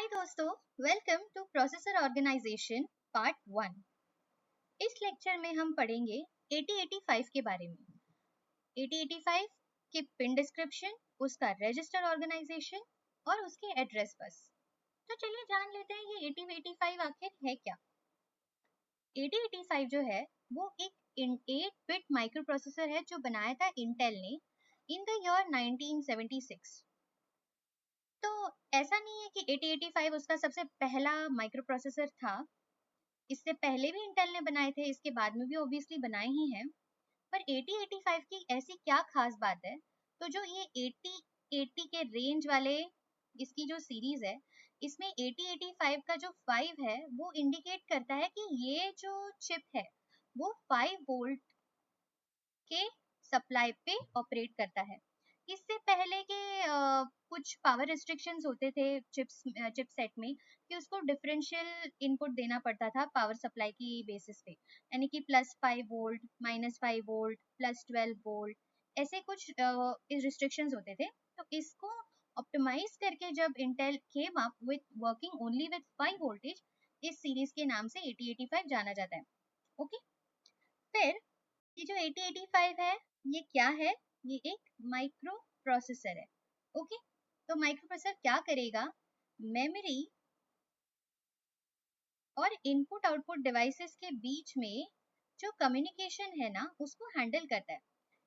दोस्तों, welcome to processor organization part 1। इस lecture में हम पढ़ेंगे 8085 के बारे में। 8085 की पिन डिस्क्रिप्शन, उसका रजिस्टर ऑर्गेनाइजेशन और उसके एड्रेस बस। तो चलिए जान लेते हैं ये 8085 आखिर है क्या। 8085 जो है वो एक 8 बिट माइक्रो प्रोसेसर है जो बनाया था इंटेल ने इन द ईयर 1976। तो ऐसा नहीं है कि 8085 उसका सबसे पहला माइक्रो प्रोसेसर था। इससे पहले भी इंटेल ने बनाए थे, इसके बाद में भी ऑब्वियसली बनाए ही हैं। पर 8085 की ऐसी क्या खास बात है, तो जो ये 8080 के रेंज वाले इसकी जो सीरीज है, इसमें 8085 का जो 5 है वो इंडिकेट करता है कि ये जो चिप है वो 5 वोल्ट के सप्लाई पे ऑपरेट करता है। इससे पहले के कुछ पावर रिस्ट्रिक्शंस होते थे चिपसेट में कि उसको डिफरेंशियल इनपुट देना पड़ता था पावर सप्लाई की बेसिस पे, यानी कि +5 वोल्ट, -5 वोल्ट, +12 वोल्ट, ऐसे कुछ रिस्ट्रिक्शंस होते थे। तो इसको ऑप्टिमाइज करके जब Intel came up with working only with 5 voltage, इस सीरीज के नाम से 8085 जाना जाता है। ओके, फिर ये जो 8085 है ये क्या है? ये एक माइक्रो प्रोसेसर है। ओके, तो माइक्रो प्रोसेसर क्या करेगा? मेमोरी और इनपुट आउटपुट डिवाइसेस के बीच में जो कम्युनिकेशन है ना उसको हैंडल करता है।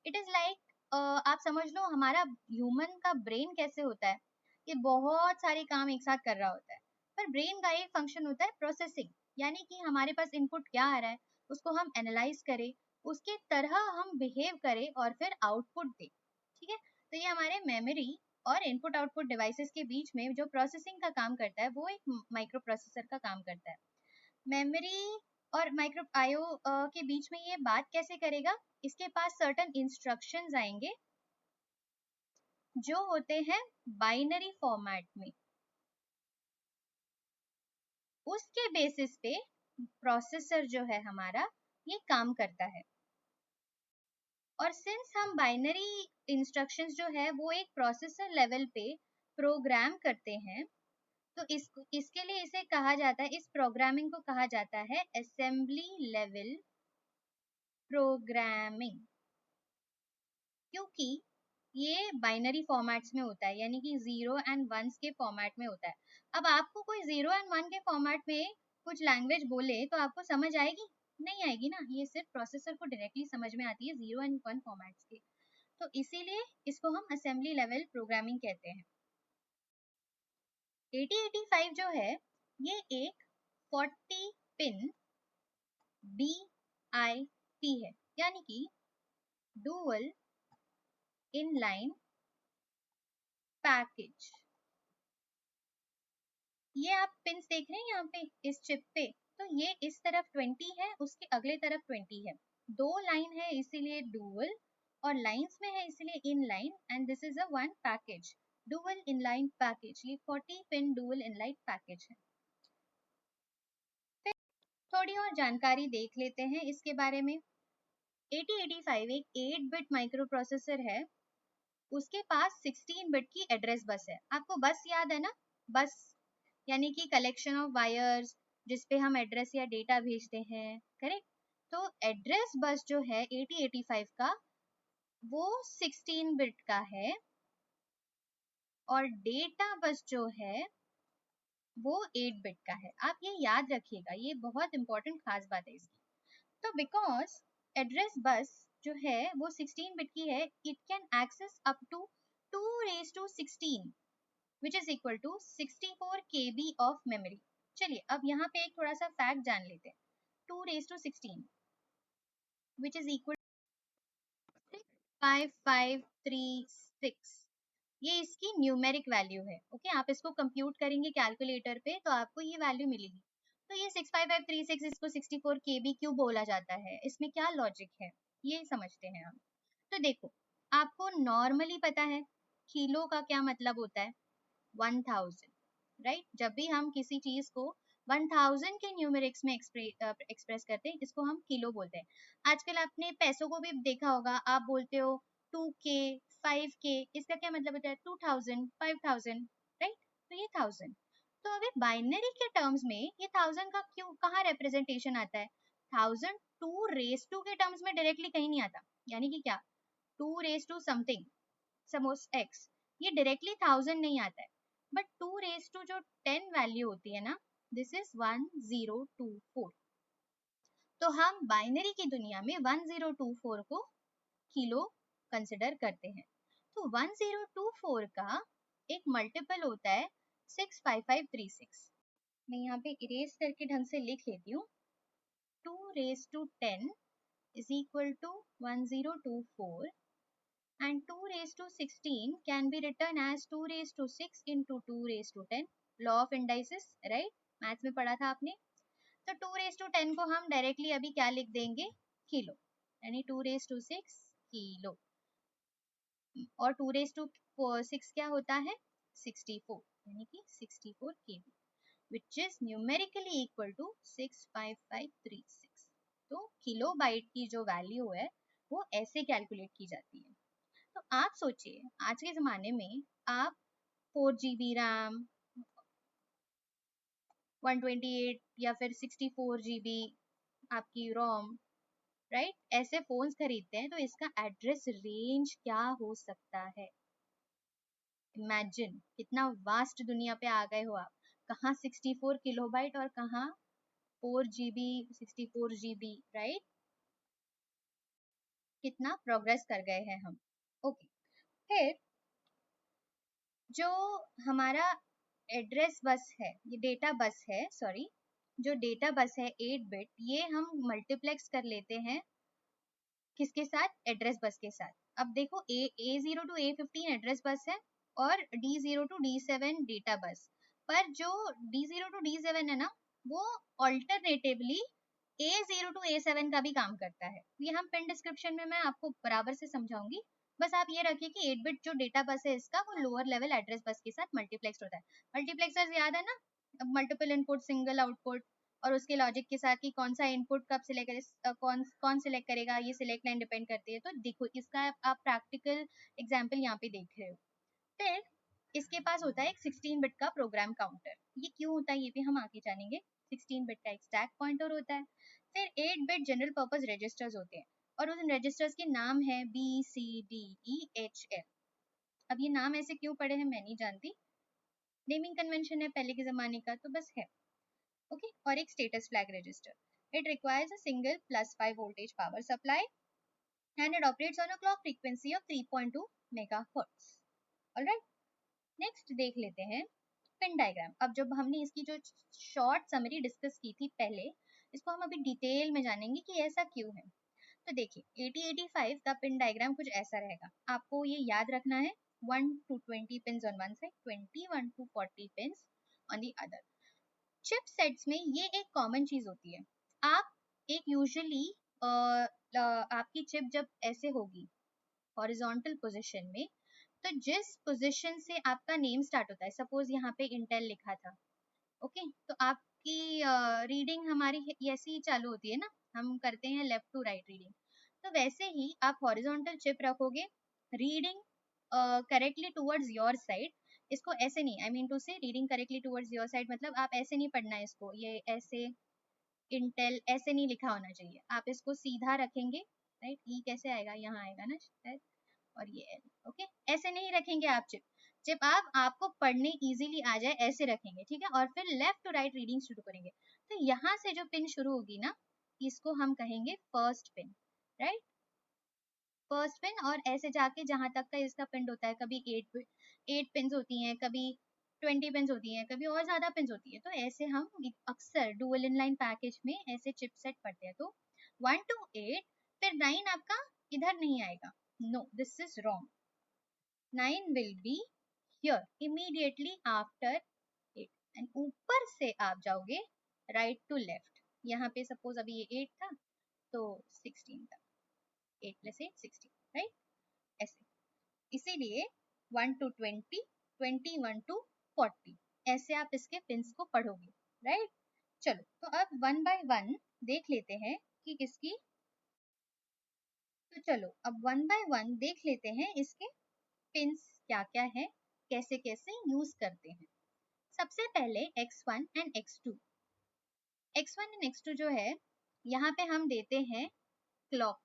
इट इज लाइक आप समझ लो हमारा ह्यूमन का ब्रेन कैसे होता है, ये बहुत सारे काम एक साथ कर रहा होता है। पर ब्रेन का एक फंक्शन होता है प्रोसेसिंग, यानी कि हमारे पास इनपुट क्या आ रहा है उसको हम एनालाइज करें, उसके तरह हम बिहेव करें और फिर आउटपुट दें। ठीक है, तो ये हमारे मेमोरी और इनपुट आउटपुट डिवाइसेस के बीच में जो प्रोसेसिंग का काम करता है वो एक माइक्रो प्रोसेसर का काम करता है। मेमोरी और माइक्रो आईओ के बीच में ये बात कैसे करेगा? इसके पास सर्टेन इंस्ट्रक्शंस आएंगे जो होते हैं बाइनरी फॉर्मेट में। उसके बेसिस पे प्रोसेसर जो है हमारा ये काम करता है। और सिंस हम बाइनरी इंस्ट्रक्शंस जो है वो एक प्रोसेसर लेवल पे प्रोग्राम करते हैं, तो इसके लिए इसे कहा जाता है, इस प्रोग्रामिंग को कहा जाता है असेंबली लेवल प्रोग्रामिंग, क्योंकि ये बाइनरी फॉर्मेट्स में होता है, यानी कि 0 एंड 1 के फॉर्मेट में होता है। अब आपको कोई 0 एंड 1 के फॉर्मेट में कुछ लैंग्वेज बोले तो आपको समझ आएगी? नहीं आएगी ना, ये सिर्फ प्रोसेसर को डायरेक्टली समझ में आती है 0 एंड 1 फॉर्मेट्स के। तो इसीलिए इसको हम असेंबली लेवल प्रोग्रामिंग कहते हैं। 8085 जो है ये एक 40 पिन BIP है, यानी कि डुअल इनलाइन पैकेज। ये आप पिंस देख रहे हैं यहाँ पे इस चिप पे, तो ये इस तरफ 20 है, उसके अगले तरफ 20 है। दो लाइन है इसीलिए डुअल, और लाइंस में है इसीलिए in line, and this is a one package, dual inline package. ये 40 पिन डुअल इनलाइन पैकेज है। फिर थोड़ी और जानकारी देख लेते हैं इसके बारे में। 8085 एक 8 बिट माइक्रो प्रोसेसर है। उसके पास 16 बिट की एड्रेस बस है। आपको बस याद है ना? बस यानी कि कलेक्शन ऑफ वायर्स जिसपे हम एड्रेस या डेटा भेजते हैं, करेक्ट? तो एड्रेस बस जो है 8085 का वो 16 बिट का है, और डेटा बस जो है वो 8 बिट का है। आप ये याद रखिएगा, ये बहुत इंपॉर्टेंट खास बात है इसकी। तो बिकॉज एड्रेस बस जो है वो 16 बिट की है, it can access up to 2 raised to 16 which is equal to 64 KB of memory। चलिए अब यहाँ पे एक थोड़ा सा फैक्ट जान लेते हैं। 2 raised to 16 which is equal to 65536, ये इसकी न्यूमेरिक वैल्यू है। ओके, आप इसको कंप्यूट करेंगे कैलकुलेटर पे तो आपको ये वैल्यू मिलेगी। तो ये 65536 इसको 64 KB क्यों बोला जाता है, इसमें क्या लॉजिक है ये समझते हैं हम। तो देखो, आपको नॉर्मली पता है किलो का क्या मतलब होता है? 1000, राइट? जब भी हम किसी चीज को 1000 के न्यूमेरिक्स में एक्सप्रेस करते हैं इसको हम किलो बोलते हैं। आजकल आपने पैसों को भी देखा होगा, आप बोलते हो 2K, 5K, इसका क्या मतलब होता है? 2000, 5000, राइट? तो ये 1000। तो अभी बाइनरी के टर्म्स में ये 1000 का क्यों कहाँ रिप्रेजेंटेशन आता है? 1000 2 रेज टू के टर्म्स में डायरेक्टली कहीं नहीं आता, यानी कि क्या 2 raise to something suppose x, ये डायरेक्टली 1000 नहीं आता है, बट 2 रेज टू जो 10 वैल्यू होती है ना, दिस इज 1024। तो हम बाइनरी की दुनिया में 1024 को किलो कंसिडर करते हैं। तो 1024 का एक मल्टीपल होता है 65536। मैं यहाँ पे इरेज करके ढंग से लिख लेती हूँ। 2 raise to 10 is equal to 1024 and 2 raised to 16 can be written as 2 raised to 6 into 2 raised to 10. Law of indices, right? Maths में पढ़ा था आपने। तो 2 raised to 10 को हम डायरेक्टली अभी क्या लिख देंगे? किलो, यानी 2 raised to 6 किलो। और 2 raised to 6 क्या होता है? 64, यानी कि 64 kg, which is numerically equal to 65536। तो किलो बाइट की जो वैल्यू है वो ऐसे कैलकुलेट की जाती है। तो आप सोचिए आज के ज़माने में आप 4 GB रैम, 128 या फिर 64 GB आपकी रोम, राइट, ऐसे फोन्स खरीदते हैं, तो इसका एड्रेस रेंज क्या हो सकता है? इमेजिन कितना वास्ट दुनिया पे आ गए हो आप। कहाँ 64 किलोबाइट और कहाँ 4 GB 64 GB, राइट? कितना प्रोग्रेस कर गए हैं हम। ओके, फिर जो हमारा एड्रेस बस है, ये डेटा बस है, सॉरी, जो डेटा बस है 8 बिट, ये हम मल्टीप्लेक्स कर लेते हैं किसके साथ? एड्रेस बस के साथ। अब देखो A0 to A15 address bus है और D0 to D7 data bus, पर जो D0 to D7 है ना, वो ऑल्टरनेटिवली A0 to A7 का भी काम करता है। ये हम पिन डिस्क्रिप्शन में मैं आपको बराबर से समझाऊंगी। बस आप ये रखिए कि 8 बिट जो डेटा बस है इसका, वो लोअर लेवल एड्रेस बस के साथ मल्टीप्लेक्स होता है। मल्टीप्लेक्सर्स याद है ना? अब मल्टीपल इनपुट सिंगल आउटपुट, और उसके लॉजिक के साथ कि कौन सा इनपुट कब सिलेक्ट करे, कौन सिलेक्ट करेगा, ये सिलेक्ट लाइन डिपेंड करती है। तो देखो इसका आप प्रैक्टिकल एग्जांपल यहाँ पे देख रहे हो। फिर इसके पास होता है एक 16 बिट का प्रोग्राम काउंटर। ये क्यों होता है ये भी हम आगे जानेंगे। 16 बिट का एक स्टैक पॉइंटर होता है। फिर 8 बिट जनरल पर्पस रजिस्टर्स होते हैं और उन रजिस्टर्स के नाम है BCDEHL। अब ये नाम ऐसे क्यों पड़े हैं मैं नहीं जानती, नेमिंग कन्वेंशन है पहले के जमाने का, तो बस है। ओके, और एक status flag register. It requires a single +5 voltage power supply and it operates on a clock frequency of 3.2 megahertz. Alright, next देख लेते हैं पिन डायग्राम। अब जब हमने इसकी जो शॉर्ट समरी डिस्कस की थी पहले, इसको हम अभी डिटेल में जानेंगे कि ऐसा क्यों है। तो देखिए 8085 का पिन डायग्राम कुछ ऐसा रहेगा। आपको ये याद रखना है 1 to 20 pins on one side, 21 to 40 pins on the other. Chip sets में ये एक कॉमन चीज होती है। आप एक यूजुअली आपकी चिप जब ऐसे होगी हॉरिजॉन्टल पोजीशन में, तो जिस पोजीशन से आपका नेम स्टार्ट होता है, सपोज यहाँ पे इंटेल लिखा था, ओके, तो आपकी रीडिंग हमारी ऐसे ही चालू होती है ना, हम करते हैं लेफ्ट टू राइट रीडिंग। तो वैसे ही आप हॉरिजॉन्टल चिप रखोगे, reading correctly towards your side. इसको ऐसे नहीं, आई मीन टू से reading correctly towards your side मतलब आप ऐसे नहीं पढ़ना है इसको, ये ऐसे इंटेल ऐसे नहीं लिखा होना चाहिए, आप इसको सीधा रखेंगे, राइट। ई कैसे आएगा, यहाँ आएगा ना शायद, और ये एल, ओके, ऐसे नहीं रखेंगे आप चिप। चिप आप आपको पढ़ने इजीली आ जाए ऐसे रखेंगे, ठीक है, और फिर लेफ्ट टू राइट रीडिंग शुरू करेंगे। तो यहाँ से जो पिन शुरू होगी ना, इसको हम कहेंगे first pin, right, first pin. और ऐसे जाके जहां तक का इसका पिन होता है, कभी 8 पिन होती हैं, कभी 20 पिन होती हैं, कभी और ज्यादा पिन होती है। तो ऐसे हम अक्सर डुअल इनलाइन पैकेज में ऐसे चिपसेट पढ़ते हैं। तो 1 to 8, फिर 9 आपका इधर नहीं आएगा, no this is wrong. 9 will be here immediately after 8, and ऊपर से आप जाओगे राइट टू लेफ्ट। यहाँ पे सपोज अभी ये 8 था तो 16 था, 8 + 8 16, राइट, ऐसे। इसीलिए 1 to 20, 21 to 40, ऐसे आप इसके पिंस को पढ़ोगे, राइट। चलो तो अब वन बाय वन देख लेते हैं कि इसकी, तो चलो अब वन बाय वन देख लेते हैं इसके पिंस क्या क्या है, कैसे कैसे यूज करते हैं। सबसे पहले x1 and x2, x1 and x2 जो है यहाँ पे हम देते हैं क्लॉक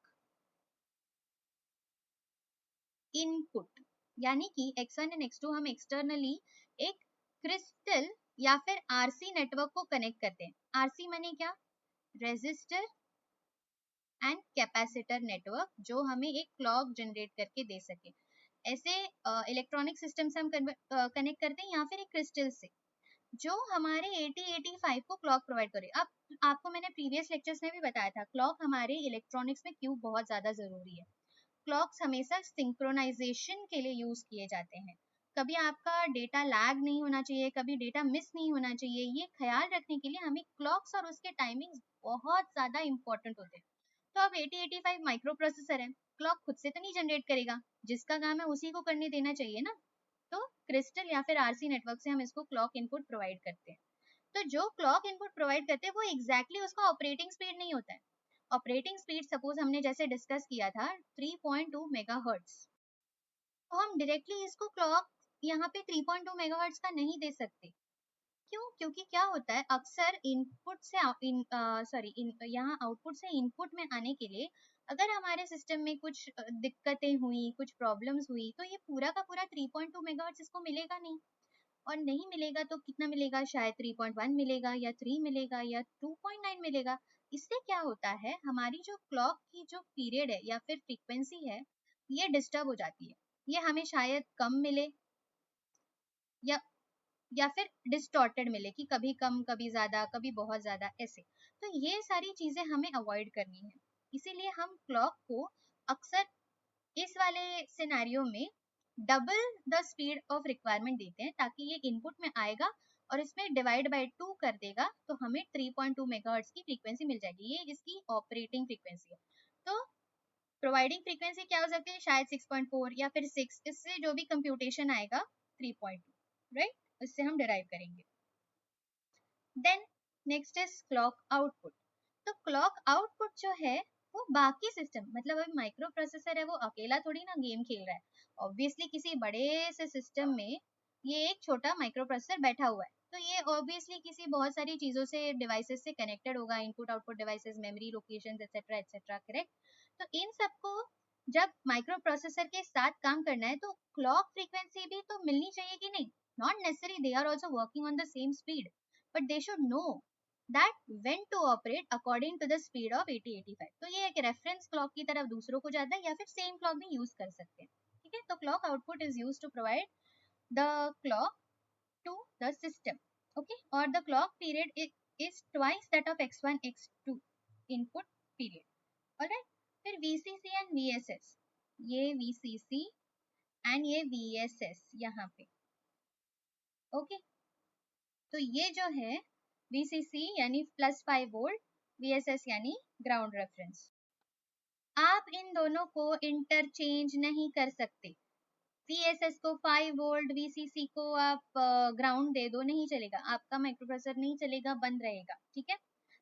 इनपुट, यानी कि x1 एंड x2 हम एक्सटर्नली एक क्रिस्टल या फिर आरसी नेटवर्क को कनेक्ट करते हैं। आरसी माने क्या? रेजिस्टर एंड कैपेसिटर नेटवर्क, जो हमें एक क्लॉक जनरेट करके दे सके। ऐसे इलेक्ट्रॉनिक सिस्टम से हम कनेक्ट करते हैं या फिर एक क्रिस्टल से, जो हमारे 8085 को क्लॉक प्रोवाइड करे। अब आपको मैंने प्रीवियस लेक्चर्स में भी बताया था क्लॉक हमारे इलेक्ट्रॉनिक्स में क्यों बहुत ज्यादा जरूरी है। क्लॉक्स हमेशा सिंक्रोनाइजेशन के लिए यूज किए जाते हैं। कभी आपका डेटा लैग नहीं होना चाहिए, कभी डेटा मिस नहीं होना चाहिए, ये ख्याल रखने के लिए हमें क्लॉक्स और उसके टाइमिंग्स बहुत ज्यादा इंपॉर्टेंट होते हैं। तो अब 8085 माइक्रो प्रोसेसर है, क्लॉक खुद से तो नहीं जनरेट करेगा, जिसका काम है उसी को करने देना चाहिए ना। तो क्रिस्टल या फिर आरसी नेटवर्क से हम इसको क्लॉक इनपुट प्रोवाइड करते हैं। तो जो क्लॉक इनपुट प्रोवाइड करते हैं वो एग्जैक्टली उसका ऑपरेटिंग स्पीड नहीं होता है। ऑपरेटिंग स्पीड सपोज हमने जैसे डिस्कस किया था 3.2 मेगाहर्ट्ज, तो हम डायरेक्टली इसको क्लॉक यहाँ पे 3.2 मेगाहर्ट्ज का नहीं दे सकते। क्यों? क्योंकि क्या होता है अक्सर इनपुट से यहाँ आउटपुट से इनपुट में आने के लिए अगर हमारे सिस्टम में कुछ दिक्कतें हुई, कुछ प्रॉब्लम्स हुई, तो ये पूरा का पूरा 3.2 मेगाहर्ट्ज इसको मिलेगा नहीं। और नहीं मिलेगा तो कितना मिलेगा? शायद 3.1 मिलेगा या 3 मिलेगा या 2.9 मिलेगा। इससे क्या होता है हमारी जो क्लॉक की जो पीरियड है या फिर फ्रीक्वेंसी है ये डिस्टर्ब हो जाती है। ये हमें शायद कम मिले या फिर डिस्टॉर्टेड मिले कि कभी कम कभी ज्यादा कभी बहुत ज्यादा ऐसे। तो ये सारी चीजें हमें अवॉइड करनी है। इसीलिए हम क्लॉक को अक्सर इस वाले सिनेरियो में double the speed of requirement देते हैं, ताकि ये इनपुट में आएगा और इसमें डिवाइड बाय 2 कर देगा तो हमें 3.2 मेगाहर्ट्ज की फ्रीक्वेंसी मिल जाएगी। ये इसकी ऑपरेटिंग फ्रीक्वेंसी है। तो प्रोवाइडिंग फ्रीक्वेंसी क्या हो सकती है? शायद 6.4 या फिर 6, इससे जो भी कंप्यूटेशन आएगा 3.2, राइट, इससे हम डिराइव करेंगे। Then next is clock output. तो क्लॉक आउटपुट जो है वो बाकी सिस्टम, मतलब अभी माइक्रो प्रोसेसर है वो अकेला थोड़ी ना गेम खेल रहा है। ऑब्वियसली किसी बड़े से सिस्टम में ये एक छोटा माइक्रो प्रोसेसर बैठा हुआ है, तो ये ऑब्वियसली किसी बहुत सारी चीजों से डिवाइसेस से कनेक्टेड होगा, input output devices, memory locations etcetera etcetera, correct. तो इन सबको जब माइक्रो प्रोसेसर के साथ काम करना है तो क्लॉक फ्रीक्वेंसी भी तो मिलनी चाहिए कि नहीं? Not necessary they are also working on the same speed, but they should know that when to operate according to the speed of 8085। तो ये एक रेफरेंस क्लॉक की तरफ दूसरों को जाता है या फिर सेम क्लॉक भी यूज कर सकते हैं। ठीक है, तो clock output is use to provide the clock to the system, okay, or the clock period is twice that of x1 x2 input period, alright। फिर VCC and VSS, ये VCC and ये VSS यहाँ पे, okay. तो ये जो है VCC यानी +5 वोल्ट, VSS यानी ग्राउंड रेफरेंस। आप इन दोनों को इंटरचेंज नहीं कर सकते। VSS को 5 वोल्ट, VCC को आप ग्राउंड दे दो, नहीं चलेगा, आपका माइक्रोप्रोसेसर नहीं चलेगा, बंद रहेगा। ठीक है,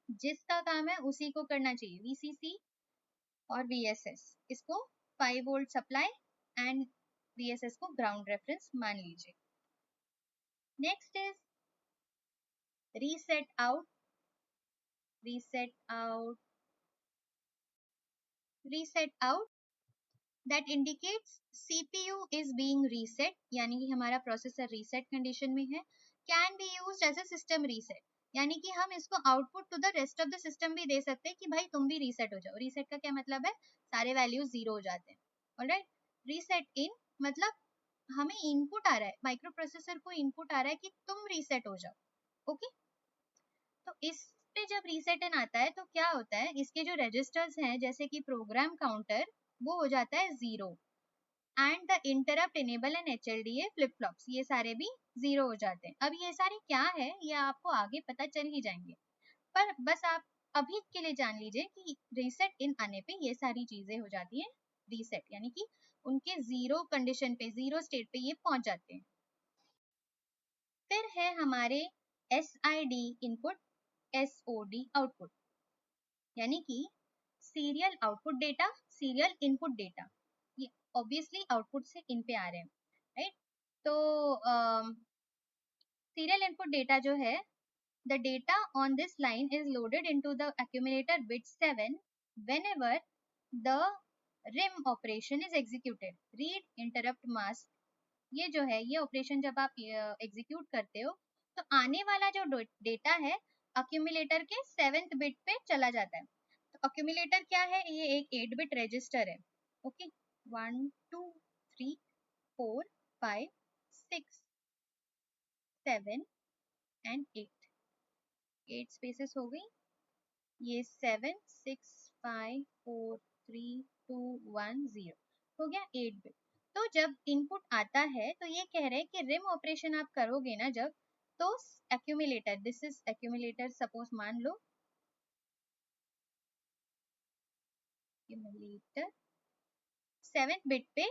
जिसका काम है उसी को करना चाहिए। VCC और VSS, इसको 5 वोल्ट सप्लाई एंड VSS को ग्राउंड रेफरेंस मान लीजिए। Next is reset out. Reset out, reset out that indicates CPU is being reset, यानी कि हमारा प्रोसेसर रीसेट कंडीशन में है। Can be used as a system reset, यानी कि हम इसको output to the rest of the system भी दे सकते हैं कि भाई तुम भी रीसेट हो जाओ। रीसेट का क्या मतलब है? सारे वैल्यूज 0 हो जाते हैं। ऑलराइट, रीसेट इन मतलब हमें इनपुट आ रहा है, माइक्रो प्रोसेसर को इनपुट आ रहा है कि तुम रीसेट हो जाओ। ओके, तो इस पे जब रीसेट इन आता है तो क्या होता है, इसके जो रजिस्टर्स हैं जैसे कि प्रोग्राम काउंटर वो हो जाता है 0 and the interrupt enable and HLDA flip flops ये सारे भी 0 हो जाते हैं। अब ये सारे क्या है ये आपको आगे पता चल ही जाएंगे, पर बस आप अभी के लिए जान लीजिए कि रीसेट इन आने पे ये सारी चीजें हो जाती हैं रीसेट, यानी कि उनके 0 कंडीशन पे, 0 स्टेट पे ये पहुंच जाते हैं। फिर है हमारे SID इनपुट, SOD आउटपुट, यानी कि serial output data, serial input data. ये ऑब्वियसली आउटपुट से इन पे आ रहे हैं, राइट। तो सीरियल इनपुट डेटा जो है, the data on this line is loaded into the accumulator bit 7 whenever the rim operation is executed. Read interrupt mask, ये जो है, ये ऑपरेशन जब आप एग्जीक्यूट करते हो तो आने वाला जो डेटा है अक्यूमुलेटर के 7th बिट पे चला जाता है. तो अक्यूमुलेटर क्या है, ये एक 8 बिट रजिस्टर है. ओके, 1 2 3 4 5 6 7 एंड 8 स्पेसेस हो गई. ये 7 6 5 4 3 2 1 0 हो गया 8 बिट. तो जब इनपुट आता है तो ये कह रहे हैं कि रिम ऑपरेशन आप करोगे ना जब, तो accumulator, this is accumulator, suppose मान लो एक्यूमुलेटर 7th बिट पे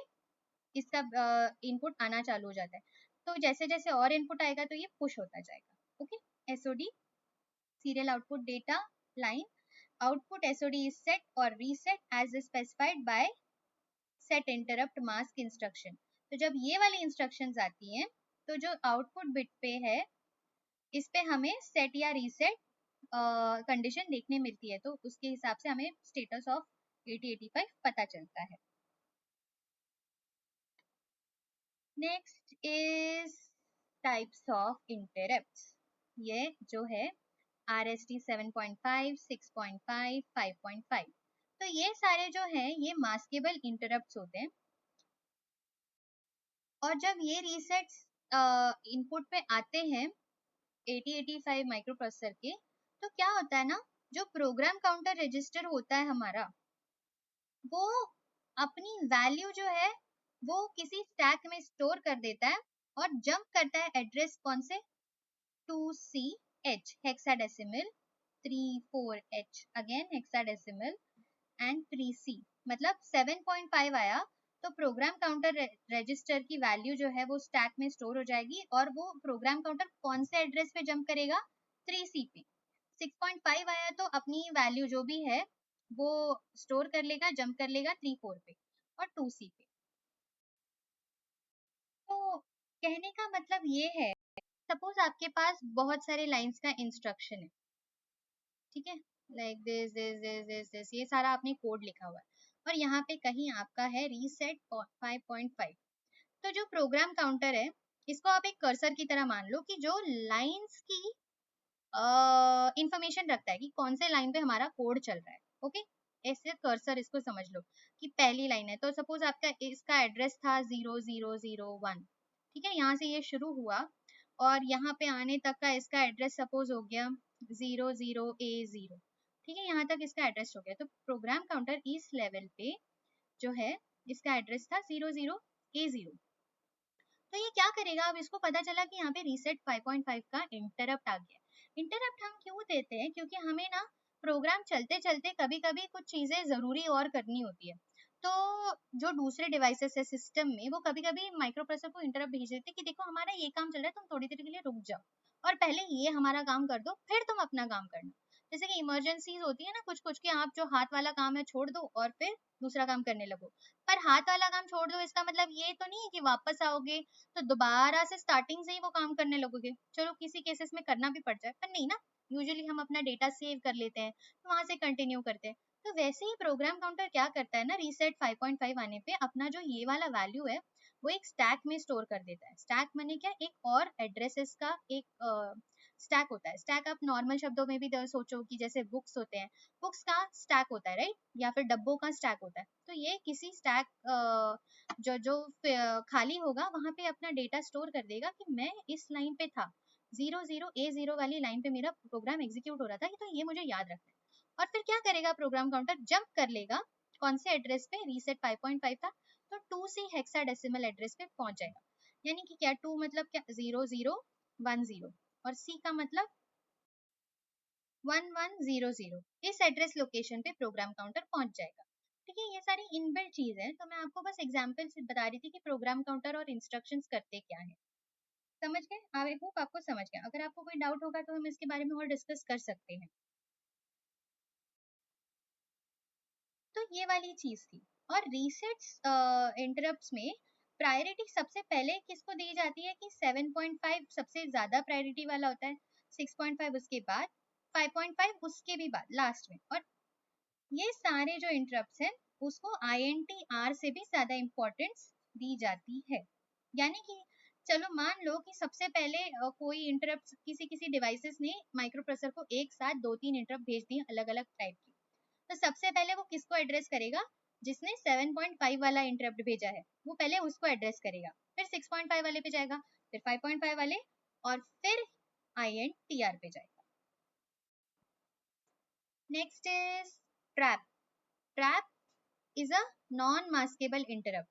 इसका इनपुट आना चालू हो जाता है. तो जैसे जैसे और इनपुट आएगा तो ये पुश होता जाएगा. Okay, SOD serial output data line, output SOD is set or reset as specified by set interrupt mask instruction. तो जब ये वाली इंस्ट्रक्शंस आती हैं तो जो आउटपुट बिट पे है इस पे हमें सेट या रीसेट कंडीशन देखने मिलती है, तो उसके हिसाब से हमें स्टेटस ऑफ 8085 पता चलता है. Next is types of interrupts. ये जो है RST 7.5, 6.5, 5.5. तो ये सारे जो हैं ये मास्केबल इंटरप्ट्स होते हैं. और जब ये रीसेट्स इनपुट पे आते हैं 8085 माइक्रो प्रोसेसर के, तो क्या होता है ना, जो प्रोग्राम काउंटर रजिस्टर होता है हमारा, वो अपनी वैल्यू जो है वो किसी स्टैक में स्टोर कर देता है और जंप करता है एड्रेस कौन से, 2CH hexadecimal, 34H again hexadecimal and 3C. मतलब 7.5 आया तो प्रोग्राम काउंटर रजिस्टर की वैल्यू जो है वो स्टैक में स्टोर हो जाएगी और वो प्रोग्राम काउंटर कौन से एड्रेस पे जंप करेगा, 3C पे. 6.5 आया तो अपनी वैल्यू जो भी है वो स्टोर कर लेगा, जंप कर लेगा 34 पे और 2C पे. तो कहने का मतलब ये है, सपोज आपके पास बहुत सारे लाइंस का इंस्ट्रक्शन है, ठीक है, like this this this this this, ये सारा आपने कोड लिखा हुआ है और यहाँ पे कहीं आपका है रीसेट 5.5. तो जो प्रोग्राम काउंटर है इसको आप एक कर्सर की तरह मान लो कि जो लाइंस की इंफॉर्मेशन रखता है कि कौन से लाइन पे हमारा कोड चल रहा है. ओके, ऐसे कर्सर इसको समझ लो कि पहली लाइन है, तो सपोज आपका इसका एड्रेस था 0001, ठीक है, यहाँ से ये शुरू हुआ और यहाँ पे आने तक का इसका एड्रेस सपोज हो गया 00A0, ठीक है, यहाँ तक इसका एड्रेस हो गया. तो प्रोग्राम काउंटर इस लेवल पे जो है इसका एड्रेस था 00A0. तो ये क्या करेगा, अब इसको पता चला कि यहाँ पे रीसेट 5.5 का इंटरप्ट आ गया. इंटरप्ट हम क्यों देते हैं, क्योंकि हमें ना प्रोग्राम चलते चलते कभी कभी कुछ चीजें जरूरी और करनी होती है. तो जो दूसरे डिवाइसेस है सिस्टम में वो कभी कभी माइक्रो प्रोसेसर को इंटरप्ट भेज देते कि देखो हमारा ये काम चल रहा है, तुम थोड़ी देर के लिए रुक जाओ और पहले ये हमारा काम कर दो फिर तुम अपना काम करना. जैसे कि इमरजेंसीज होती है ना कुछ कुछ, कि आप जो हाथ वाला काम है छोड़ दो और फिर दूसरा काम करने लगो. पर हाथ वाला काम छोड़ दो इसका मतलब ये तो नहीं है कि वापस आओगे तो दोबारा से स्टार्टिंग से ही वो काम करने लगोगे. चलो किसी केसेस में करना भी पड़ जाए पर नहीं ना, यूजुअली हम अपना डेटा सेव कर लेते हैं तो वहां से कंटिन्यू करते हैं. तो वैसे ही प्रोग्राम काउंटर क्या करता है ना, रीसेट 5.5 आने पे अपना जो ये वाला वैल्यू है वो एक स्टैक में स्टोर कर देता है. स्टैक माने क्या, एक और एड्रेसेस का एक स्टैक होता है. स्टैक आप नॉर्मल शब्दों में भी सोचो कि जैसे बुक्स होते हैं, बुक्स का स्टैक होता है राइट, या फिर डब्बों का स्टैक होता है. तो ये किसी स्टैक जो जो खाली होगा वहां पे अपना डेटा स्टोर कर देगा कि मैं इस लाइन पे था, 00A0 वाली लाइन पे मेरा प्रोग्राम एग्जीक्यूट हो रहा था, तो ये मुझे याद रखना है. और फिर क्या करेगा प्रोग्राम काउंटर, जंप कर लेगा कौन से एड्रेस पे, रीसेट 5.5 था तो 2C हेक्साडेसिमल एड्रेस पे पहुंच जाएगा. यानी कि क्या, 2 मतलब क्या, 0010 और C का मतलब 1100. इस एड्रेस लोकेशन पे प्रोग्राम काउंटर पहुंच जाएगा. ठीक है, ये सारी इनबिल्ट चीज है, तो मैं आपको बस एग्जांपल से बता रही थी कि प्रोग्राम काउंटर और इंस्ट्रक्शंस करते क्या है. समझ गए, आई होप आपको समझ गया. अगर आपको कोई डाउट होगा तो हम इसके बारे में और डिस्कस कर सकते हैं. तो ये वाली चीज थी. और रीसेट्स इंटरप्ट्स में प्रायोरिटी सबसे पहले किसको दी जाती है कि 7.5 सबसे ज्यादा प्रायोरिटी वाला होता है, 6.5 उसके बाद, 5.5 उसके भी बाद लास्ट में, और ये सारे जो इंटरप्ट्स हैं उसको INTR से भी ज्यादा इंपॉर्टेंस दी जाती है। यानी कि चलो मान लो कि सबसे पहले कोई इंटरप्ट किसी किसी डिवाइसेस ने माइक्रो प्रोसेसर को एक साथ 2-3 इंटरप्ट भेज दिए अलग अलग टाइप की, तो सबसे पहले वो किसको एड्रेस करेगा, जिसने 7.5 वाला इंटरप्ट भेजा है वो पहले उसको एड्रेस करेगा, फिर 6.5 वाले पे जाएगा, फिर 5.5 वाले, और फिर INTR पे जाएगा। Next is trap. Trap is a non-maskable interrupt.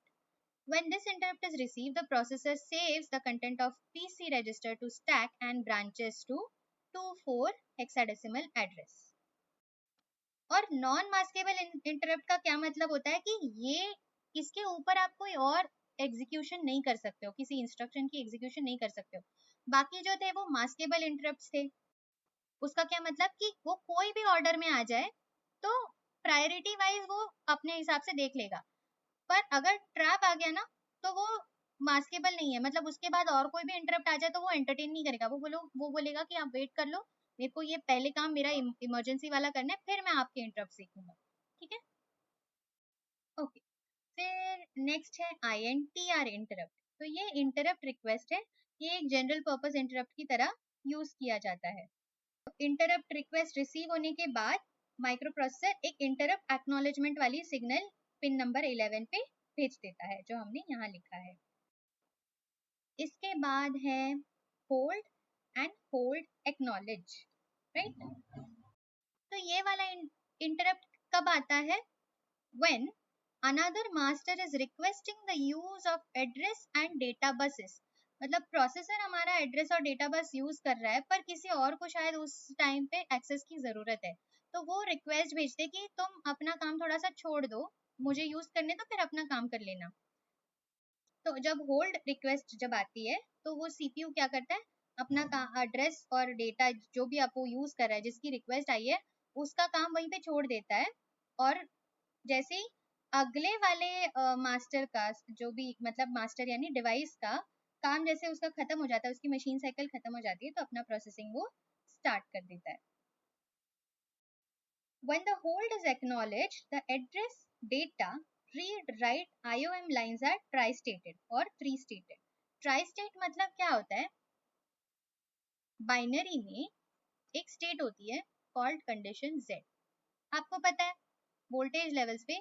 When this interrupt is received, the processor saves the content of PC register to stack and branches to 24 hexadecimal address. और नॉन मास्केबल इंटरप्ट का क्या मतलब होता है कि ये इसके ऊपर आप कोई और एग्जीक्यूशन नहीं कर सकते हो, किसी इंस्ट्रक्शन की एग्जीक्यूशन नहीं कर सकते हो। बाकी जो थे वो मास्केबल इंटरप्ट्स थे। उसका क्या मतलब कि वो कोई भी ऑर्डर में आ जाए तो प्रायोरिटी वाइज वो अपने हिसाब से देख लेगा, पर अगर ट्रैप आ गया ना तो वो मास्केबल नहीं है, मतलब उसके बाद और कोई भी इंटरप्ट आ जाए तो वो एंटरटेन नहीं करेगा, वो बोलेगा कि आप वेट कर लो, मेरे को ये पहले काम मेरा इमरजेंसी वाला करना है, फिर मैं आपके इंटरप्ट सीखूंगा। ठीक है, ओके। फिर नेक्स्ट है INTR इंटरप्ट। तो ये इंटरप्ट रिक्वेस्ट है, ये एक जनरल पर्पस इंटरप्ट की तरह यूज किया जाता है। इंटरप्ट रिक्वेस्ट रिसीव होने के बाद माइक्रो प्रोसेसर एक इंटरप्ट एक्नॉलेजमेंट वाली सिग्नल पिन नंबर 11 पे भेज देता है, जो हमने यहाँ लिखा है। इसके बाद है hold and hold acknowledge, right. तो ये वाला इंटरप्ट कब आता है, when another master is requesting the use of address and data buses. मतलब प्रोसेसर हमारा एड्रेस और डेटा बस यूज कर रहा है, पर किसी और को शायद उस टाइम पे एक्सेस की जरूरत है, तो वो रिक्वेस्ट भेजते कि तुम अपना काम थोड़ा सा छोड़ दो, मुझे यूज करने दो, फिर अपना काम कर लेना। तो जब होल्ड रिक्वेस्ट जब आती है तो वो CPU क्या करता है, अपना एड्रेस और डेटा जो भी आपको यूज कर रहा है, जिसकी रिक्वेस्ट आई है, उसका काम वहीं पे छोड़ देता है, और जैसे ही अगले वाले मास्टर का जो भी मतलब मास्टर यानी डिवाइस का काम जैसे उसका खत्म हो जाता है, उसकी मशीन साइकिल खत्म हो जाती है, तो अपना प्रोसेसिंग वो स्टार्ट कर देता है। When the hold is acknowledged, the address, data, read, write, IOM lines are tri-stated or three-stated. Tri-state मतलब क्या होता है, बाइनरी में एक स्टेट होती है कॉल्ड कंडीशन Z। आपको पता है वोल्टेज लेवल्स पे,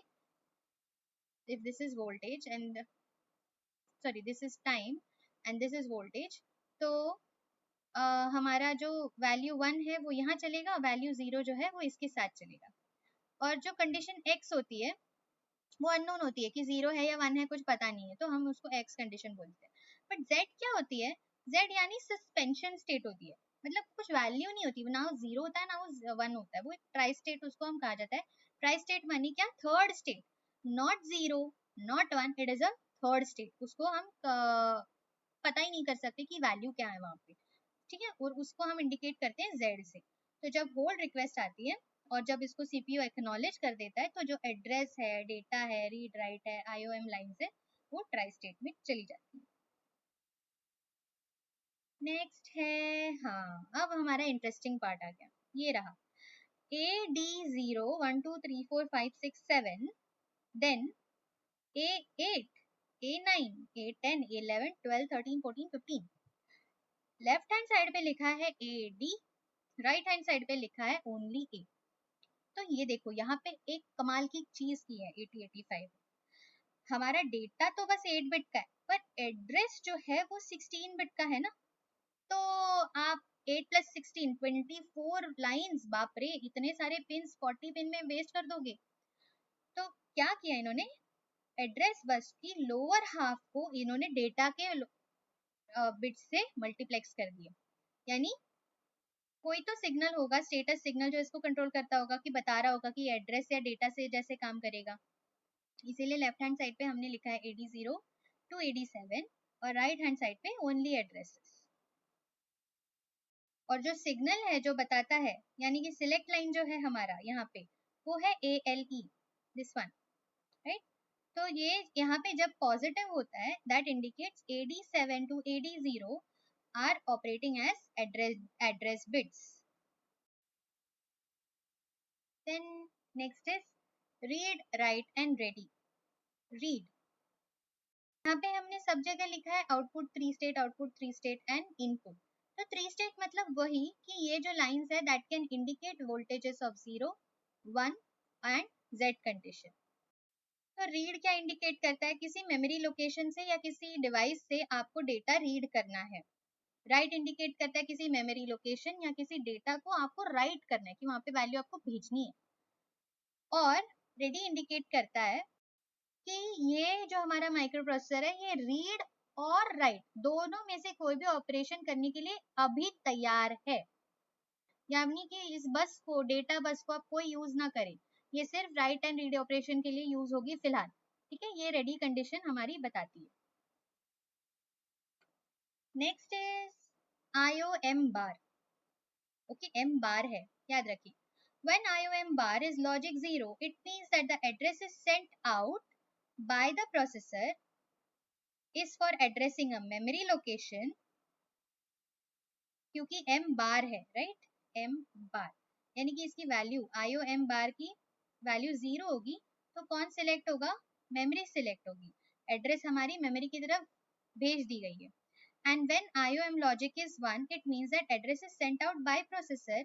if this is voltage and sorry this is time and this is voltage, तो हमारा जो वैल्यू 1 है वो यहाँ चलेगा, वैल्यू 0 जो है वो इसके साथ चलेगा, और जो कंडीशन X होती है वो अननोन होती है कि 0 है या 1 है, कुछ पता नहीं है, तो हम उसको X कंडीशन बोलते हैं। बट Z क्या होती है, Z यानी सस्पेंशन स्टेट होती है, मतलब कुछ वैल्यू नहीं होती, ना वो 0 होता है ना वो 1 होता है, वो एक ट्राई स्टेट उसको हम कहा जाता है। ट्राई स्टेट मानी क्या, third state, not 0 not 1, it is a third state, उसको हम पता ही नहीं कर सकते कि वैल्यू क्या है वहां पे। ठीक है, और उसको हम इंडिकेट करते हैं Z से। तो जब होल्ड रिक्वेस्ट आती है और जब इसको CPU एक्नॉलेज कर देता है, तो जो एड्रेस है, डेटा है, रीड राइट है, IOM लाइन्स है, वो ट्राई स्टेट में चली जाती है। नेक्स्ट है, हाँ अब हमारा इंटरेस्टिंग पार्ट आ गया, ये रहा AD0 1 2 3 4 5 6 7, then A8 A9 A10 A11 12 13 14 15। Left hand side पे लिखा है AD, राइट हैंड साइड पे लिखा है ओनली A। तो ये देखो यहाँ पे एक कमाल की चीज की है 8085, हमारा डेटा तो बस 8 बिट का है, पर एड्रेस जो है वो 16 बिट का है ना, तो आप 8 + 16 24 लाइंस, बाप रे इतने सारे पिन 40 पिन में वेस्ट कर दोगे। तो क्या किया इन्होंने, एड्रेस बस की लोअर हाफ को इन्होंने डेटा के बिट से मल्टीप्लेक्स कर दिया, यानी कोई तो सिग्नल होगा, स्टेटस सिग्नल, जो इसको कंट्रोल करता होगा कि बता रहा होगा कि एड्रेस या डेटा से जैसे काम करेगा। इसीलिए लेफ्ट हैंड साइड पे हमने लिखा है AD0 to AD7 और राइट हैंड साइड पे ओनली एड्रेसेस। और जो सिग्नल है जो बताता है, यानी कि सिलेक्ट लाइन जो है हमारा यहाँ पे, वो है ALE, दिस वन, राइट। तो ये यहाँ पे जब पॉजिटिव होता है that indicates AD7 to AD0 are operating as address bits. Then next is read write and ready. Read, यहाँ पे हमने सब जगह लिखा है आउटपुट 3 स्टेट एंड इनपुट. तो 3 स्टेट मतलब वही कि ये जो लाइंस है that can indicate voltages of 0, 1 and Z condition. तो रीड क्या इंडिकेट करता है, किसी मेमोरी लोकेशन से या किसी डिवाइस से आपको डेटा रीड करना है. राइट इंडिकेट करता है किसी मेमोरी लोकेशन या किसी डेटा को आपको राइट करना है कि वहां पे वैल्यू आपको भेजनी है. और रेडी इंडिकेट करता है कि ये जो हमारा माइक्रो प्रोसेसर है ये रीड और राइट दोनों में से कोई भी ऑपरेशन करने के लिए अभी तैयार है. यानी कि इस बस को, डेटा बस को आप कोई यूज ना करें, ये सिर्फ राइट एंड रीड ऑपरेशन के लिए यूज होगी फिलहाल. ठीक है, ये रेडी कंडीशन हमारी बताती है. Next is IOM bar. Okay, M बार है, याद रखिए. When IOM bar is logic 0, it means that the address is sent out by the processor is for addressing a memory location. क्योंकि M बार है, right, M बार यानी कि इसकी value IOM बार की value 0 होगी. तो कौन सिलेक्ट होगा, मेमोरी सिलेक्ट होगी. एड्रेस हमारी मेमोरी की तरफ भेज दी गई है. And when IOM logic is 1, it means that address is sent out by processor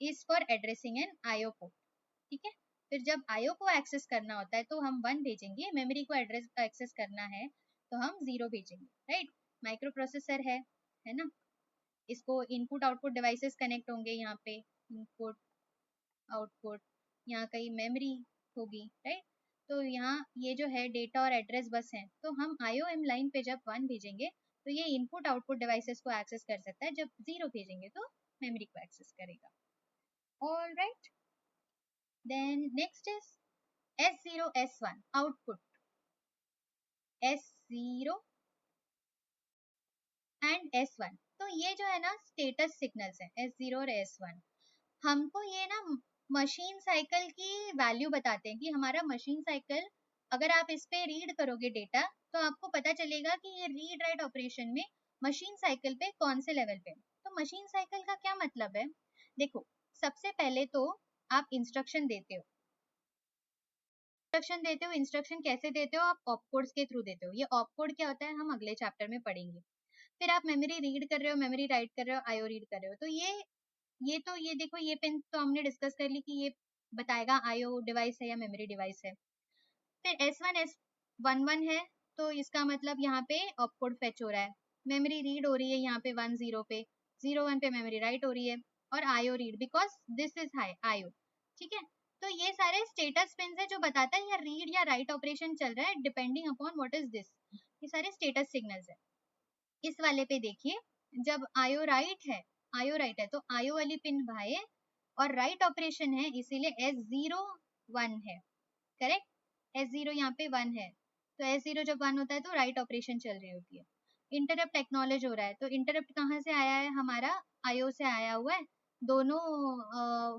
is for addressing an IO port. ठीक है, फिर जब IO को एक्सेस करना होता है तो हम 1 भेजेंगे, मेमोरी को एड्रेस एक्सेस करना है तो हम 0 भेजेंगे, राइट. माइक्रो प्रोसेसर है ना, इसको इनपुट आउटपुट डिवाइसेस कनेक्ट होंगे, यहाँ पे इनपुट आउटपुट, यहाँ कहीं मेमोरी होगी, राइट. तो यहाँ ये जो है डेटा और एड्रेस बस है, तो हम IOM लाइन पे जब 1 भेजेंगे तो ये इनपुट आउटपुट डिवाइसेस को एक्सेस कर सकता है, जब 0 भेजेंगे तो मेमोरी को एक्सेस करेगा. All right. Then next is S0 S1 output. S0 and S1, तो ये जो है ना स्टेटस सिग्नल्स है S0 और S1. हमको ये ना मशीन साइकिल की वैल्यू बताते हैं कि हमारा मशीन साइकिल, अगर आप इस पे रीड करोगे डेटा तो आपको पता चलेगा कि ये रीड राइट ऑपरेशन में मशीन साइकिल पे कौन से लेवल पे. तो मशीन साइकिल का क्या मतलब है, देखो सबसे पहले तो आप इंस्ट्रक्शन देते हो. इंस्ट्रक्शन कैसे देते हो, आप ऑपकोड्स के थ्रू देते हो. ये ऑपकोड क्या होता है हम अगले चैप्टर में पढ़ेंगे. फिर आप मेमोरी रीड कर रहे हो, मेमोरी राइट कर रहे हो, IO रीड कर रहे हो. तो ये देखो ये पिन तो हमने डिस्कस कर ली कि ये बताएगा IO डिवाइस है या मेमोरी डिवाइस है. फिर S1 S11 है, तो इसका मतलब यहाँ पे ऑपकोड फेच हो रहा है, मेमोरी रीड हो रही है यहाँ पे 10 पे, 01 पे मेमोरी राइट हो रही है, और IO read because this is high IO. ठीक है, तो ये सारे स्टेटस पिन है जो बताता है या रीड या राइट ऑपरेशन चल रहा है depending upon what is this. ये सारे स्टेटस सिग्नल्स है. इस वाले पे देखिए, जब IO राइट है तो IO वाली पिन हाई है और राइट ऑपरेशन है, इसीलिए S0 1 है, करेक्ट. S0 यहाँ पे 1 है, तो S0 जब 1 होता है तो राइट ऑपरेशन चल रही होती है. इंटरप्ट एक्नॉलेज हो रहा है, तो इंटरप्ट कहाँ से आया है, हमारा IO से आया हुआ है. दोनों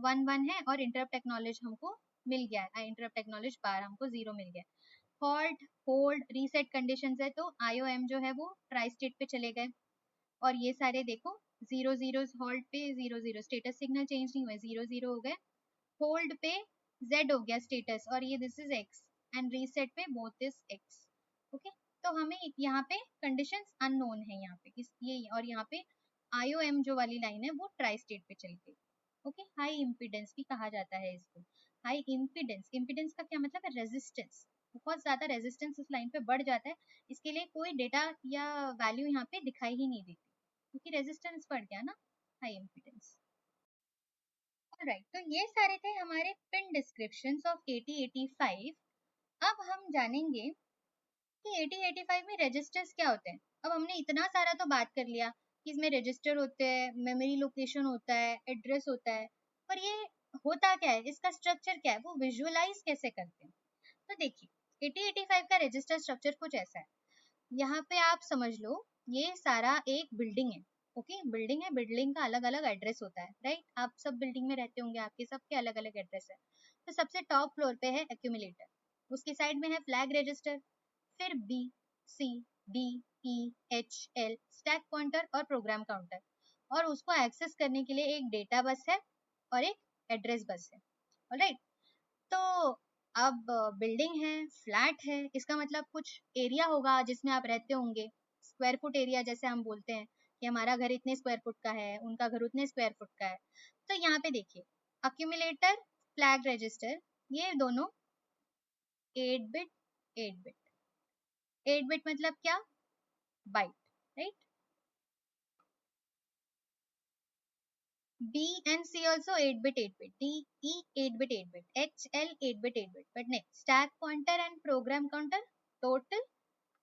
1 1 है और इंटरप्ट एक्नॉलेज हमको मिल गया है, इंटरप्ट एक्नॉलेज बार हमको 0 मिल गया. हॉल्ट होल्ड रीसेट कंडीशन है, तो IOM जो है वो ट्राई स्टेट पे चले गए. और ये सारे देखो 0 0 हॉल्ट पे 0 0 स्टेटस सिग्नल चेंज नहीं हुए, 0 0 हो गए. होल्ड पे Z हो गया स्टेटस, और ये this is X, and reset पे बोथ इज X. ओके, तो हमें यहाँ पे कंडीशंस अननोन है यहाँ पे ये, और यहाँ पे IOM जो वाली लाइन है वो ट्राई स्टेट पे चल गई. ओके, हाई इम्पीडेंस भी कहा जाता है इसको. हाई इम्पीडेंस, इम्पीडेंस का क्या मतलब है, रेजिस्टेंस. बहुत ज्यादा रेजिस्टेंस उस लाइन पे बढ़ जाता है, इसके लिए कोई डेटा या वैल्यू यहाँ पे दिखाई ही नहीं देती क्योंकि रेजिस्टेंस बढ़ गया ना, हाई इम्पीडेंस. राइट, तो ये सारे थे हमारे पिन डिस्क्रिप्शंस ऑफ 8085. अब हम जानेंगे कि 8085 में रजिस्टर्स क्या होते हैं. अब हमने इतना सारा तो बात कर लिया कि इसमें रजिस्टर होते हैं, मेमोरी लोकेशन होता है, एड्रेस होता है, पर ये होता क्या है, इसका स्ट्रक्चर क्या है, वो विजुअलाइज कैसे करते हैं. तो देखिए 8085 का रजिस्टर स्ट्रक्चर कुछ ऐसा है. यहाँ पे आप समझ लो ये सारा एक बिल्डिंग है. ओके, बिल्डिंग है, बिल्डिंग का अलग अलग एड्रेस होता है, राइट. आप सब बिल्डिंग में रहते होंगे, आपके सबके अलग अलग एड्रेस है. तो सबसे टॉप फ्लोर पे है एक्यूमुलेटर. उसके साइड में है फ्लैग रजिस्टर, फिर B C D E H L stack pointer और प्रोग्राम काउंटर, और उसको एक्सेस करने के लिए एक डेटा बस है और एक एड्रेस बस है। ऑलराइट, तो अब बिल्डिंग है, फ्लैट है, इसका मतलब कुछ एरिया होगा जिसमें आप रहते होंगे, स्क्वायर फुट एरिया जैसे हम बोलते हैं कि हमारा घर इतने स्क्वायर फुट का है, उनका घर उतने स्क्वायर फुट का है। तो यहाँ पे देखिए अक्यूमुलेटर, फ्लैग रजिस्टर, ये दोनों 8 बिट 8 बिट, 8 बिट मतलब क्या, byte, right. B and C also 8 bit 8 bit, D E 8 bit 8 bit, H L 8 bit 8 bit, but next stack pointer and program counter total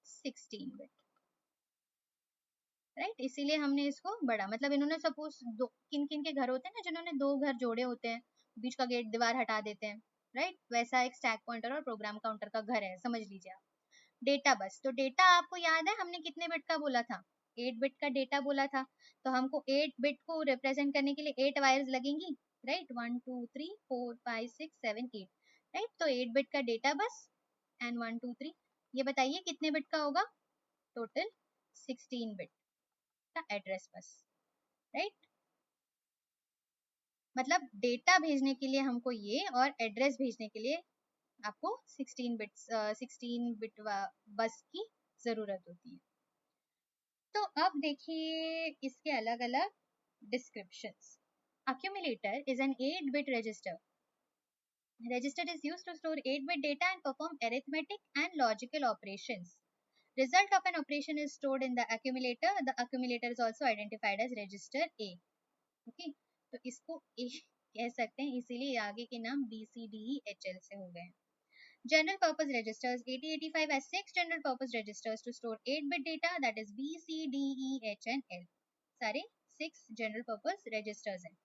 16 bit, right. इसीलिए हमने इसको बड़ा, मतलब इन्होंने सपोज दो, किन किन के घर होते हैं ना जिन्होंने दो घर जोड़े होते हैं, बीच का गेट दीवार हटा देते हैं, राइट, वैसा एक स्टैक पॉइंटर और प्रोग्राम काउंटर का घर है, समझ लीजिए आप। डेटा बस, तो डेटा आपको याद है हमने कितने बिट का बोला था, 8 बिट का डेटा बोला था। तो हमको 8 बिट को रिप्रेजेंट करने के लिए 8 वायर्स लगेंगी, राइट, 1 2 3 4 5 6 7 8, राइट। तो 8 बिट का डेटा बस एंड 1 2 3, ये बताइए कितने बिट का होगा, टोटल 16 बिट का एड्रेस बस, राइट। मतलब डेटा भेजने के लिए हमको ये, और एड्रेस भेजने के लिए आपको 16 बिट बस की जरूरत होती है। तो अब देखिए इसके अलग अलग descriptions. Accumulator is an 8-bit register. Register is used to store 8-bit data and perform arithmetic and logical operations. Result of an operation is stored in the accumulator. The accumulator is also identified as register A. Okay? तो इसको A कह सकते हैं, इसीलिए आगे के नाम B C D E H L से हो गए हैं। General purpose registers, 8085 has 6 general purpose registers to store 8-bit data, that is B, C, D, E, H and L. सारे 6 general purpose registers हैं।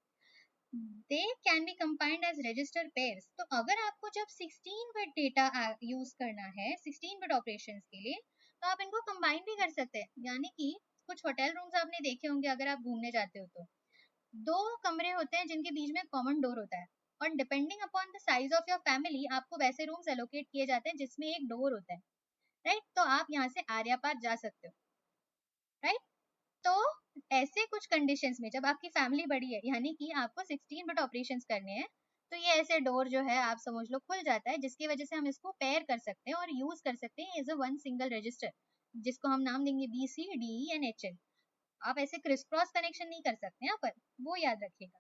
They can be combined as register pairs. तो अगर आपको जब 16-bit data यूज करना है 16-bit operations के लिए, तो आप इनको combine भी कर सकते हैं। यानी कि कुछ होटल रूम्स आपने देखे होंगे अगर आप घूमने जाते हो तो, दो कमरे होते हैं जिनके बीच में कॉमन डोर होता है, और depending upon the size of your family आपको वैसे रूम्स एलोकेट किए जाते हैं जिसमें एक डोर होता है, राइट। तो आप यहाँ से आर्या पार जा सकते हो, राइट। तो ऐसे कुछ कंडीशंस में जब आपकी फैमिली बड़ी है, यानी कि आपको 16 बिट ऑपरेशंस करने हैं, तो ये ऐसे डोर जो है आप समझ लो खुल जाता है, जिसकी वजह से हम इसको पेयर कर सकते हैं और यूज कर सकते हैं as a one single register, जिसको हम नाम देंगे B C D E and H L. आप ऐसे क्रिस क्रॉस कनेक्शन नहीं कर सकते यहाँ पर, वो याद रखिएगा।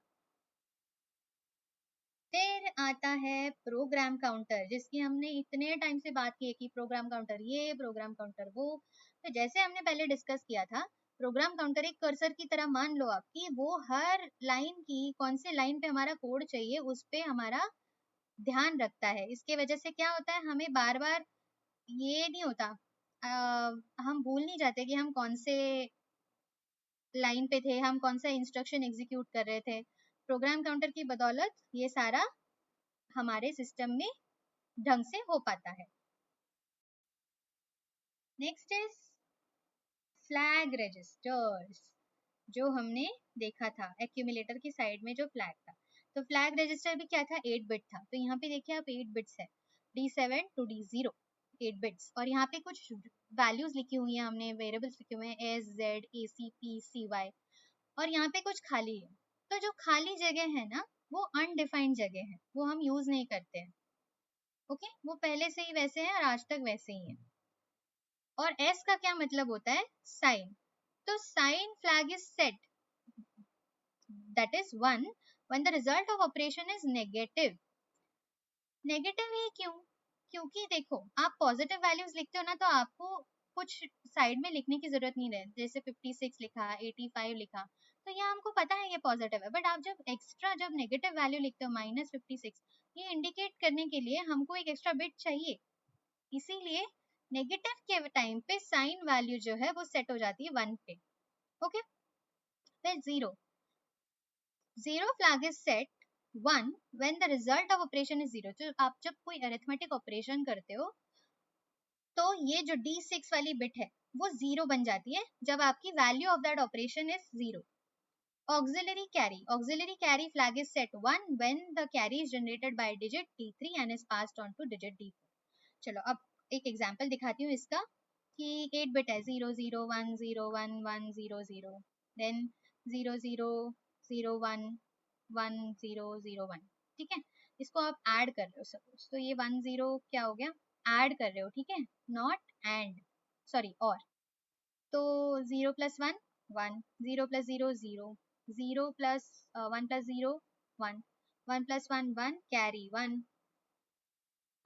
फिर आता है प्रोग्राम काउंटर, जिसकी हमने इतने टाइम से बात की है कि प्रोग्राम काउंटर ये, प्रोग्राम काउंटर वो। तो जैसे हमने पहले डिस्कस किया था, प्रोग्राम काउंटर एक कर्सर की तरह मान लो आप, कि वो हर लाइन की कौन से लाइन पे हमारा कोड चाहिए उस पे हमारा ध्यान रखता है। इसके वजह से क्या होता है, हमें बार बार ये नहीं होता, हम भूल नहीं जाते कि हम कौन से लाइन पे थे, हम कौन सा इंस्ट्रक्शन एग्जीक्यूट कर रहे थे। प्रोग्राम काउंटर की बदौलत ये सारा हमारे सिस्टम में ढंग से हो पाता है। नेक्स्ट इज फ्लैग रजिस्टर्स, जो हमने देखा था एक्यूमुलेटर की साइड में जो फ्लैग था। तो फ्लैग रजिस्टर भी क्या था, 8 बिट था। तो यहाँ पे देखिए आप 8 बिट्स है, D7 to D0, 8 बिट्स। और यहाँ पे कुछ वैल्यूज लिखी हुई है, हमने वेरिएबल्स लिखे हुए हैं S Z A C P C Y, और यहाँ पे कुछ खाली है। तो जो खाली जगह है ना, वो अनडिफाइंड जगह है, वो हम यूज नहीं करते हैं। ओके, वो पहले से ही वैसे है और आज तक वैसे ही है। और एस का क्या मतलब होता है, साइन। तो sign flag is set, that is 1 when the result of operation is negative. Negative ही क्यों, क्योंकि देखो आप पॉजिटिव वैल्यूज लिखते हो ना, तो आपको कुछ साइड में लिखने की जरूरत नहीं है, जैसे 56 लिखा, 85 लिखा, तो ये हमको पता है ये पॉजिटिव है। बट आप जब एक्स्ट्रा जब नेगेटिव वैल्यू लिखते हो -56, ये इंडिकेट करने के लिए हमको एक एक्स्ट्रा बिट चाहिए, इसीलिए नेगेटिव के टाइम पे साइन वैल्यू जो है वो सेट हो जाती है 1 पे। ओके, फिर zero flag is set 1 when the result of operation is 0। तो आप जब कोई अरिथमेटिक ऑपरेशन करते हो, तो ये जो D6 वाली बिट है वो 0 बन जाती है जब आपकी value of that operation is 0। auxiliary carry flag is set 1 when the carry is generated by digit D3 and is passed on to digit D4। चलो अब एक एग्जांपल दिखाती हूँ इसका कि 8 बिट है 0 0 1 0 1 1 0 0 देन 0 0 0 1 1 0 0 1 ठीक है। इसको आप ऐड कर रहे हो सपोज, तो ये 1 0 क्या हो गया, ऐड कर रहे हो, ठीक है, नॉट एंड, सॉरी और। तो 0 + 1 1, 0 + 0 0, 0 + 1 + 0 1, 1 + 1 1 carry 1,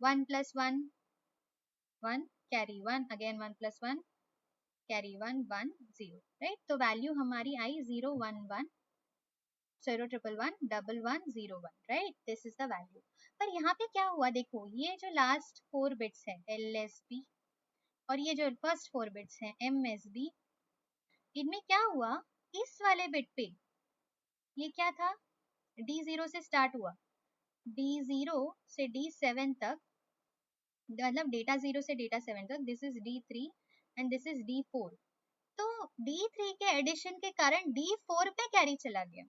1 + 1 1 carry 1 again, 1 + 1 carry 1 1 0, right. तो वैल्यू हमारी आई 0 1 1 0 1 1 1 1 0 1, right, this is the value. पर यहाँ पे क्या हुआ, देखो ये जो लास्ट 4 बिट्स है LSB और ये जो फर्स्ट 4 बिट्स है MSB, इनमें क्या हुआ, इस वाले बिट पे ये क्या था, D0 से स्टार्ट हुआ, D0 से D7 तक, मतलब डेटा 0 से डेटा 7 तक, this is D3 and this is D4। तो D3 के एडिशन के कारण D4 पे कैरी चला गया।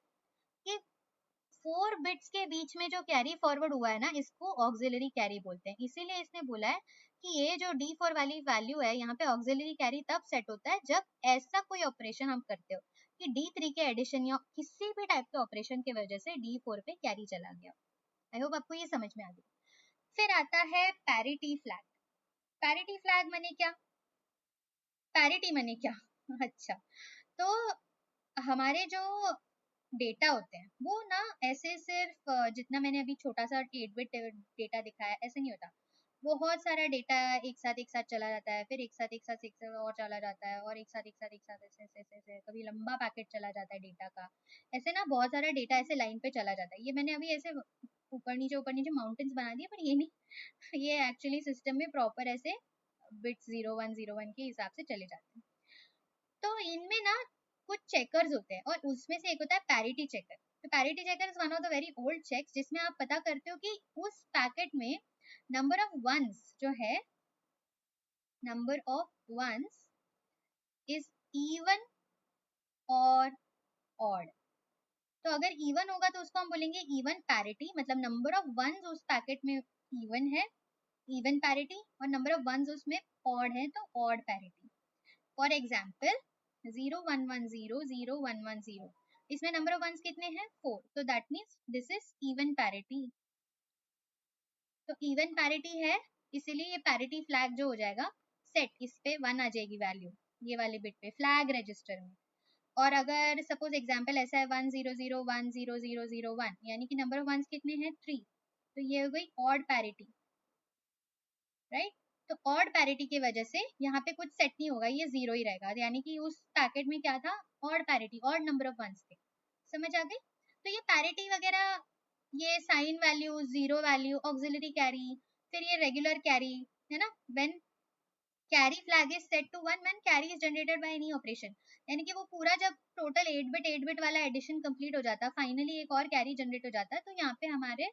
ये 4 बिट्स के बीच में जो कैरी फॉरवर्ड हुआ है ना, इसको ऑक्सिलरी कैरी बोलते हैं। इसीलिए इसने बोला है कि ये जो D4 वाली वैल्यू है, यहाँ पे ऑक्सिलरी कैरी तब सेट होता है जब ऐसा कोई ऑपरेशन हम करते हो कि D3 के एडिशन या किसी भी टाइप के ऑपरेशन की वजह से D4 पे कैरी चला गया। आई होप आपको ये समझ में आ गया। फिर आता है पैरिटी फ्लैग। पैरिटी फ्लैग माने क्या, पैरिटी माने क्या अच्छा, तो हमारे जो डेटा होते हैं वो ना ऐसे सिर्फ जितना मैंने अभी छोटा सा 8 बिट डेटा दिखाया ऐसे नहीं होता। बहुत सारा डेटा एक साथ चला जाता है, फिर एक साथ और चला जाता है, और एक साथ ऐसे ऐसे ऐसे ऐसे, कभी लंबा पैकेट चला जाता है डेटा का, ऐसे ना बहुत सारा डेटा ऐसे लाइन पे चला जाता है। ये मैंने अभी ऐसे ऊपर नीचे माउंटेन्स बना दिए, पर ये नहीं ये एक्चुअली सिस्टम में प्रॉपर ऐसे बिट्स 0 1 0 1 के हिसाब से चले जाते हैं। तो इनमें ना कुछ चेकर्स होते हैं और उसमें से एक होता है पैरिटी चेकर। तो parity checker is one of the very old checks, जिसमें आप पता करते हो कि उस पैकेट में नंबर ऑफ वंस जो है, number of ones is even और ऑड। तो अगर इवन होगा तो उसको हम बोलेंगे इवन पैरिटी, मतलब नंबर ऑफ वंस उस पैकेट में इवन है, इवन पैरिटी, और नंबर ऑफ वंस उसमें ऑड है तो ऑड पैरिटी। फॉर एग्जाम्पल 0 1 1 0 0 1 1 0, इसमें नंबर ऑफ वंस कितने हैं 4, तो that means this is even parity. तो इवन पैरिटी है, इसीलिए ये पैरिटी फ्लैग जो हो जाएगा सेट, इस पे 1 आ जाएगी वैल्यू ये वाले बिट पे फ्लैग रजिस्टर में। और अगर सपोज एग्जाम्पल ऐसा है 1 0 0 1 0 0 0 1, यानी कि नंबर ऑफ वंस कितने हैं 3, तो ये हो गई ऑड पैरिटी, राइट। तो ऑड पैरिटी की वजह से यहाँ पे कुछ सेट नहीं होगा, ये 0 ही रहेगा, यानी कि उस पैकेट में क्या था, odd parity, odd number of ones थे। समझ आ गई। तो ये पैरिटी वगैरह, ये sign value, zero value, auxiliary carry, फिर ये रेगुलर कैरी है ना। When carry flag is set to 1 when carry is generated by any operation, यानी कि वो पूरा जब टोटल 8 बिट वाला एडिशन कंप्लीट हो जाता है, फाइनली एक और कैरी जनरेट हो जाता है, तो यहाँ पे हमारे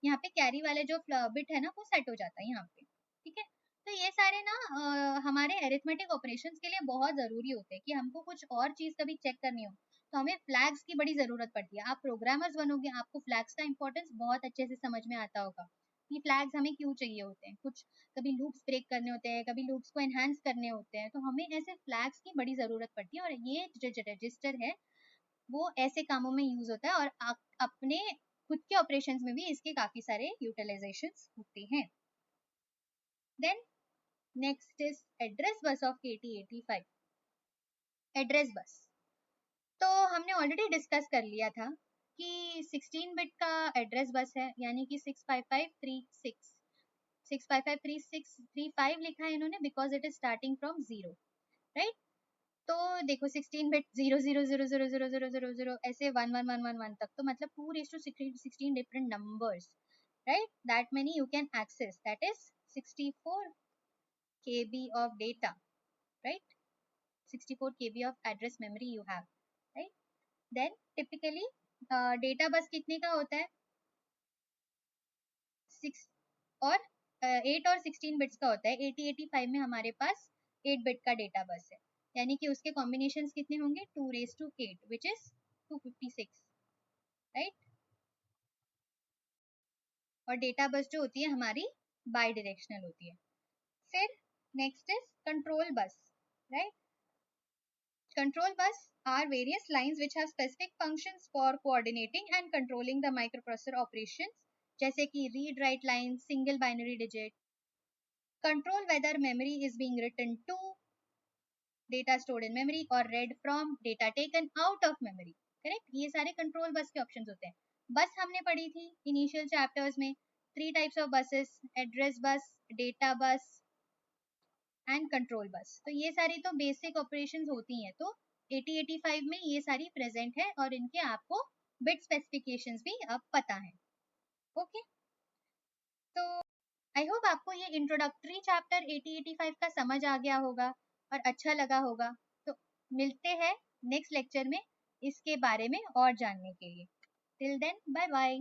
यहाँ पे कैरी वाले जो बिट है ना वो सेट हो जाता है यहाँ पे, ठीक है। तो ये सारे ना हमारे एरिथमेटिक ऑपरेशंस के लिए बहुत जरूरी होते हैं कि हमको कुछ और चीज कभी चेक करनी हो तो हमें फ्लैग्स की बड़ी जरूरत पड़ती है। आप प्रोग्रामर्स बनोगे, आपको फ्लैग्स का इंपॉर्टेंस बहुत अच्छे से समझ में आता होगा कि फ्लैग्स हमें क्यों चाहिए होते हैं। कुछ कभी लूप्स ब्रेक करने होते हैं, कभी लूप्स को एनहांस करने होते हैं, तो हमें ऐसे फ्लैग्स की बड़ी जरूरत पड़ती है। और ये जो रजिस्टर है वो ऐसे कामों में यूज होता है, और अपने खुद के ऑपरेशंस में भी इसके काफी सारे यूटिलाइजेशंस होते हैं। Then next is address bus of 8085। Address bus तो हमने ऑलरेडी डिस्कस कर लिया था कि 16 बिट का एड्रेस बस है, यानी कि 65536 6553635 लिखा है इन्होंने because it is starting from 0, right. तो देखो 16 बिट 0 0 0 0 0 0 0 0 ऐसे 1 1 1 1 1 तक, तो मतलब 2:16 different numbers, right, that many you can access, that is 64 KB of data, right, 64 KB of address memory you have, right. Then typically data bus कितने का होता है 6 और 8 और 16 बिट्स का होता है। 8085 में हमारे पास 8 बिट का डेटा बस है, यानी कि उसके कॉम्बिनेशंस कितने होंगे 2 raised to 8 which is 256, right. और डेटा बस जो होती है हमारी बाई डायरेक्शनल होती है, फिर next is control bus, right? Control bus are various lines which have specific functions for coordinating and controlling the microprocessor operations, जैसे कि read write lines, single binary digit, control whether memory is being written to, data stored in memory, or read from, data taken out of memory. Correct? ये सारे control bus के options होते हैं. बस हमने पढ़ी थी इनिशियल चैप्टर्स में, 3 types of buses, address bus, data bus and control bus. तो ये सारी तो बेसिक ऑपरेशंस होती हैं. तो 8085 में ये सारी प्रेजेंट है और इनके आपको बिट स्पेसिफिकेशंस भी अब पता है. ओके, तो आई होप आपको ये इंट्रोडक्टरी चैप्टर 8085 का समझ आ गया होगा और अच्छा लगा होगा. तो मिलते हैं नेक्स्ट लेक्चर में इसके बारे में और जानने के लिए. Till then, bye bye.